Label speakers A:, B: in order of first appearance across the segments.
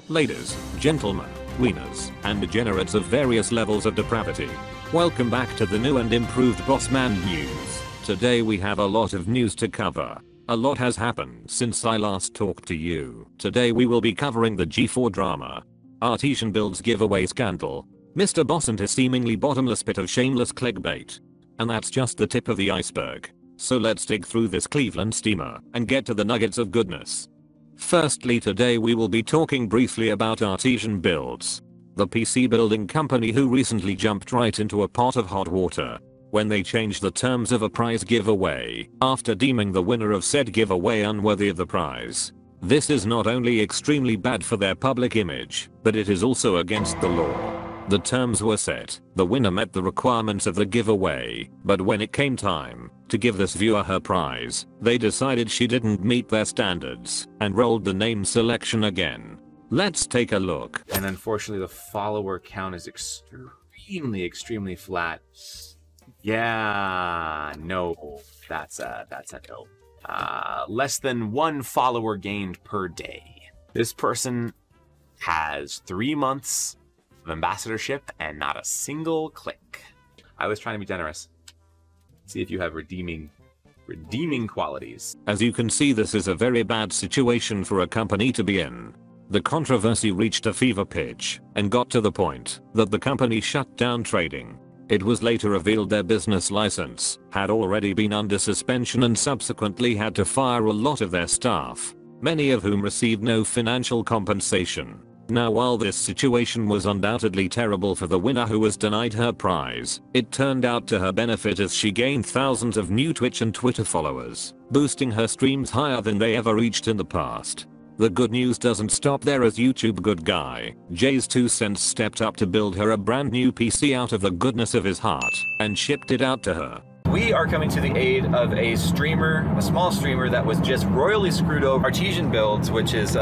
A: Ladies, gentlemen, wieners, and degenerates of various levels of depravity. Welcome back to the new and improved Bossman News. Today we have a lot of news to cover. A lot has happened since I last talked to you. Today we will be covering the G4 drama, Artesian builds giveaway scandal, Mr. Boss and his seemingly bottomless pit of shameless clickbait. And that's just the tip of the iceberg. So let's dig through this Cleveland steamer and get to the nuggets of goodness. Firstly, today we will be talking briefly about Artesian Builds, the PC building company who recently jumped right into a pot of hot water when they changed the terms of a prize giveaway after deeming the winner of said giveaway unworthy of the prize. This is not only extremely bad for their public image, but it is also against the law. The terms were set, the winner met the requirements of the giveaway, but when it came time to give this viewer her prize, they decided she didn't meet their standards and rolled the name selection again. Let's take a look.
B: And unfortunately the follower count is extremely flat. Yeah, no, that's a no. Less than 1 follower gained per day. This person has 3 months of ambassadorship and not a single click. I was trying to be generous. See if you have redeeming qualities.
A: As you can see, this is a very bad situation for a company to be in. The controversy reached a fever pitch and got to the point that the company shut down trading. It was later revealed their business license had already been under suspension and subsequently had to fire a lot of their staff, many of whom received no financial compensation. Now, while this situation was undoubtedly terrible for the winner who was denied her prize, it turned out to her benefit as she gained thousands of new Twitch and Twitter followers, boosting her streams higher than they ever reached in the past. The good news doesn't stop there, as YouTube good guy Jay's 2 cents stepped up to build her a brand new PC out of the goodness of his heart and shipped it out to her.
C: We are coming to the aid of a streamer, a small streamer that was just royally screwed over. Artesian Builds, which is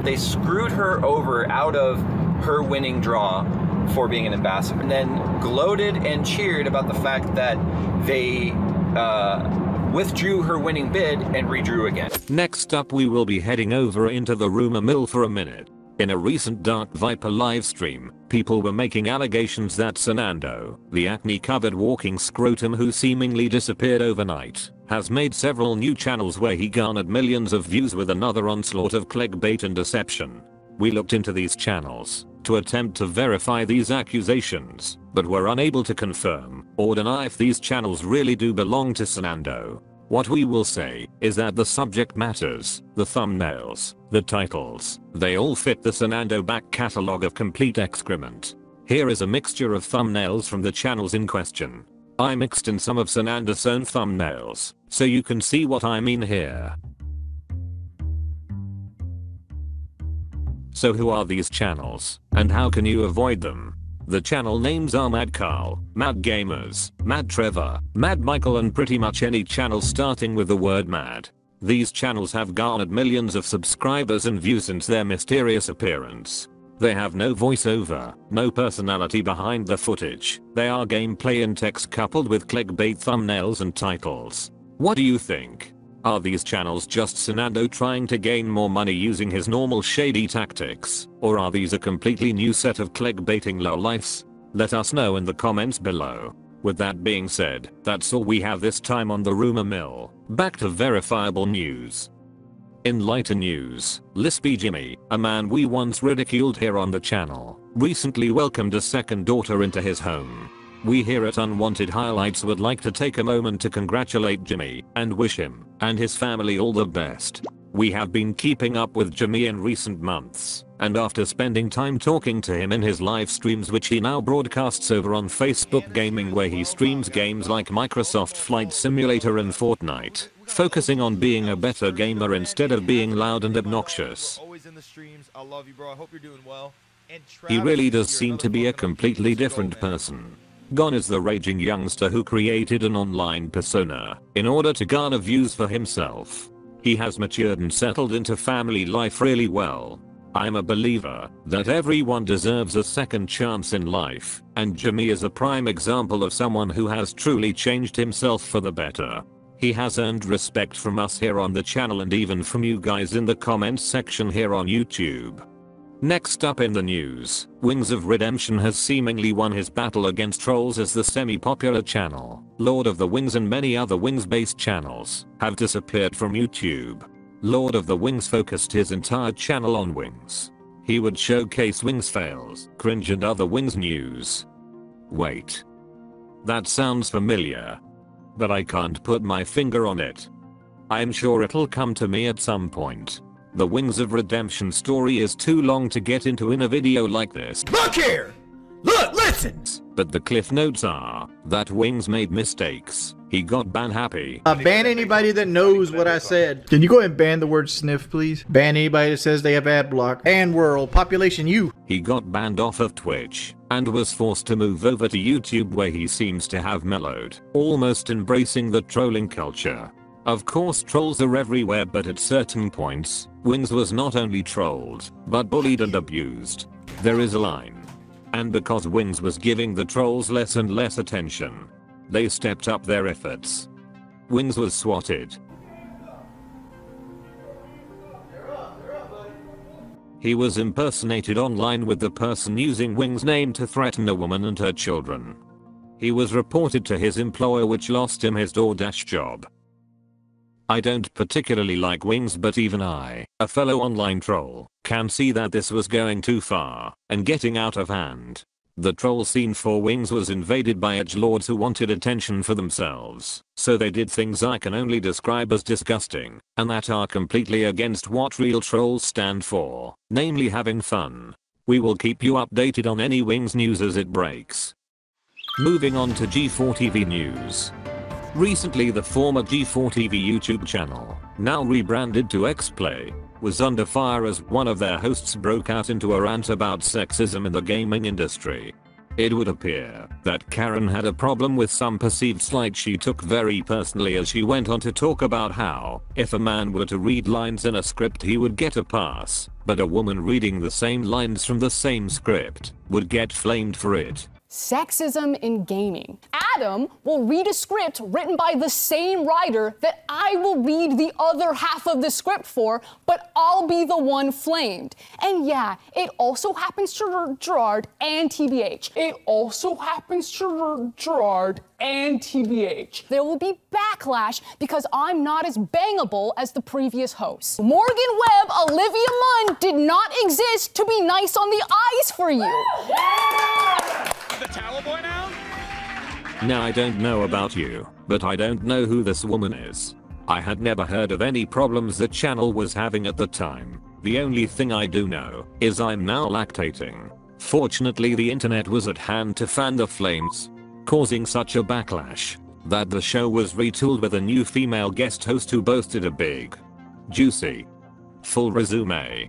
C: they screwed her over out of her winning draw for being an ambassador, and then gloated and cheered about the fact that they withdrew her winning bid and redrew again.
A: Next up, we will be heading over into the rumor mill for a minute. In a recent Dark Viper livestream, people were making allegations that Sernandoe, the acne-covered walking scrotum who seemingly disappeared overnight, has made several new channels where he garnered millions of views with another onslaught of clickbait and deception. We looked into these channels to attempt to verify these accusations, but were unable to confirm or deny if these channels really do belong to Sernandoe. What we will say is that the subject matters, the thumbnails, the titles, they all fit the Sernandoe back catalog of complete excrement. Here is a mixture of thumbnails from the channels in question. I mixed in some of Sernandoe's own thumbnails, so you can see what I mean here. So who are these channels, and how can you avoid them? The channel names are Mad Carl, Mad Gamers, Mad Trevor, Mad Michael, and pretty much any channel starting with the word mad. These channels have garnered millions of subscribers and views since their mysterious appearance. They have no voiceover, no personality behind the footage. They are gameplay and text coupled with clickbait thumbnails and titles. What do you think? Are these channels just Sernandoe trying to gain more money using his normal shady tactics, or are these a completely new set of clickbaiting lowlifes? Let us know in the comments below. With that being said, that's all we have this time on the rumor mill. Back to verifiable news. In lighter news, LispyJimmy, a man we once ridiculed here on the channel, recently welcomed a second daughter into his home. We here at Unwanted Highlights would like to take a moment to congratulate Jimmy and wish him and his family all the best. We have been keeping up with Jimmy in recent months, and after spending time talking to him in his live streams, which he now broadcasts over on Facebook Gaming, where he streams games like Microsoft Flight Simulator and Fortnite, focusing on being a better gamer instead of being loud and obnoxious. He really does seem to be a completely different person. Gone is the raging youngster who created an online persona in order to garner views for himself. He has matured and settled into family life really well. I'm a believer that everyone deserves a second chance in life, and Jimmy is a prime example of someone who has truly changed himself for the better. He has earned respect from us here on the channel and even from you guys in the comments section here on YouTube. Next up in the news, Wings of Redemption has seemingly won his battle against trolls as the semi-popular channel, Lord of the Wings and many other Wings-based channels, have disappeared from YouTube. Lord of the Wings focused his entire channel on Wings. He would showcase Wings fails, cringe and other Wings news. Wait. That sounds familiar. But I can't put my finger on it. I'm sure it'll come to me at some point. The Wings of Redemption story is too long to get into in a video like this.
D: Look here! Look, listen!
A: But the cliff notes are that Wings made mistakes. He got ban happy.
E: Ban anybody that knows what I said. Can you go ahead and ban the word sniff, please? Ban anybody that says they have ad block. And world population you.
A: He got banned off of Twitch and was forced to move over to YouTube, where he seems to have mellowed, almost embracing the trolling culture. Of course trolls are everywhere, but at certain points, Wings was not only trolled, but bullied and abused. There is a line. And because Wings was giving the trolls less and less attention, they stepped up their efforts. Wings was swatted. He was impersonated online with the person using Wings' name to threaten a woman and her children. He was reported to his employer, which lost him his DoorDash job. I don't particularly like Wings, but even I, a fellow online troll, can see that this was going too far and getting out of hand. The troll scene for Wings was invaded by edgelords who wanted attention for themselves, so they did things I can only describe as disgusting, and that are completely against what real trolls stand for, namely having fun. We will keep you updated on any Wings news as it breaks. Moving on to G4TV news. Recently, the former G4TV YouTube channel, now rebranded to XPlay, was under fire as one of their hosts broke out into a rant about sexism in the gaming industry. It would appear that Karen had a problem with some perceived slight she took very personally, as she went on to talk about how, if a man were to read lines in a script, he would get a pass, but a woman reading the same lines from the same script would get flamed for it.
F: Sexism in gaming. Adam will read a script written by the same writer that I will read the other half of the script for, but I'll be the one flamed. And yeah, it also happens to Gerard and TBH. It also happens to Gerard and TBH. There will be backlash because I'm not as bangable as the previous hosts. Morgan Webb, Olivia Munn did not exist to be nice on the eyes for you.
D: The towel boy now?
A: Now I don't know about you, but I don't know who this woman is. I had never heard of any problems the channel was having at the time. The only thing I do know is I'm now lactating. Fortunately, the internet was at hand to fan the flames, causing such a backlash that the show was retooled with a new female guest host who boasted a big, juicy, full resume.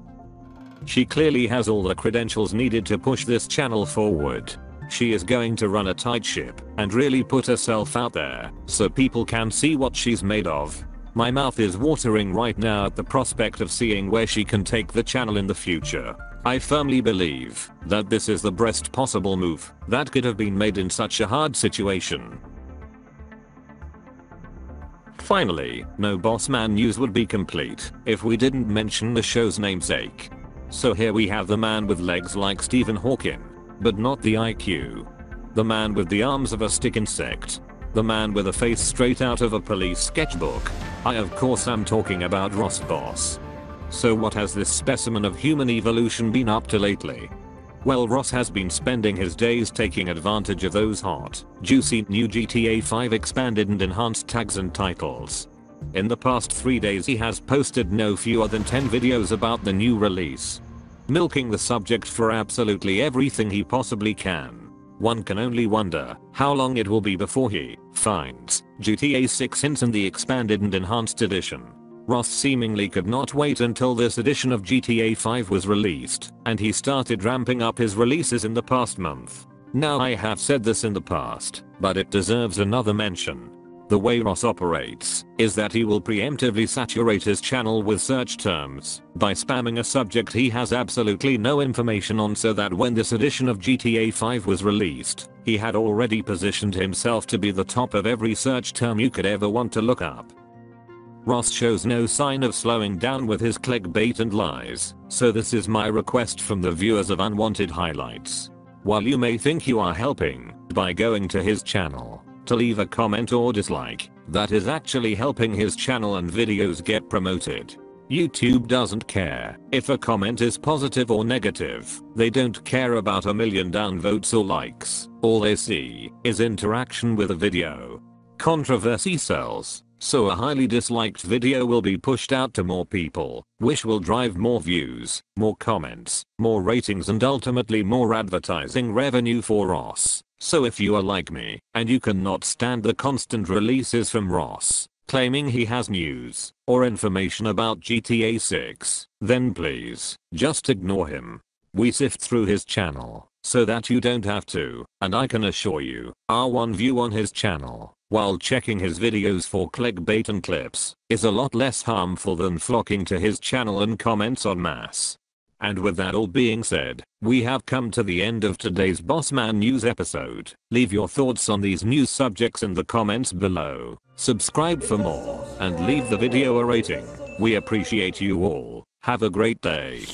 A: She clearly has all the credentials needed to push this channel forward. She is going to run a tight ship and really put herself out there so people can see what she's made of. My mouth is watering right now at the prospect of seeing where she can take the channel in the future. I firmly believe that this is the best possible move that could have been made in such a hard situation. Finally, no Boss Man news would be complete if we didn't mention the show's namesake. So here we have the man with legs like Stephen Hawking, but not the IQ. The man with the arms of a stick insect. The man with a face straight out of a police sketchbook. I of course am talking about Ross Boss. So what has this specimen of human evolution been up to lately? Well, Ross has been spending his days taking advantage of those hot, juicy new GTA 5 expanded and enhanced tags and titles. In the past 3 days he has posted no fewer than 10 videos about the new release, milking the subject for absolutely everything he possibly can. One can only wonder how long it will be before he finds GTA 6 hints in the expanded and enhanced edition. Ross seemingly could not wait until this edition of GTA 5 was released, and he started ramping up his releases in the past month. Now, I have said this in the past, but it deserves another mention. The way Ross operates is that he will preemptively saturate his channel with search terms by spamming a subject he has absolutely no information on, so that when this edition of GTA 5 was released, He had already positioned himself to be the top of every search term you could ever want to look up. Ross shows no sign of slowing down with his clickbait and lies, so this is my request from the viewers of Unwanted Highlights. While you may think you are helping by going to his channel to leave a comment or dislike, that is actually helping his channel and videos get promoted. YouTube doesn't care if a comment is positive or negative. They don't care about a million downvotes or likes. All they see is interaction with a video. Controversy sells, so a highly disliked video will be pushed out to more people, which will drive more views, more comments, more ratings, and ultimately more advertising revenue for Ross. So if you are like me, and you cannot stand the constant releases from Ross, claiming he has news or information about GTA 6, then please, just ignore him. We sift through his channel, so that you don't have to, and I can assure you, our one view on his channel, while checking his videos for clickbait and clips, is a lot less harmful than flocking to his channel and comments en masse. And with that all being said, we have come to the end of today's Bossman News episode. Leave your thoughts on these news subjects in the comments below. Subscribe for more, and leave the video a rating. We appreciate you all. Have a great day.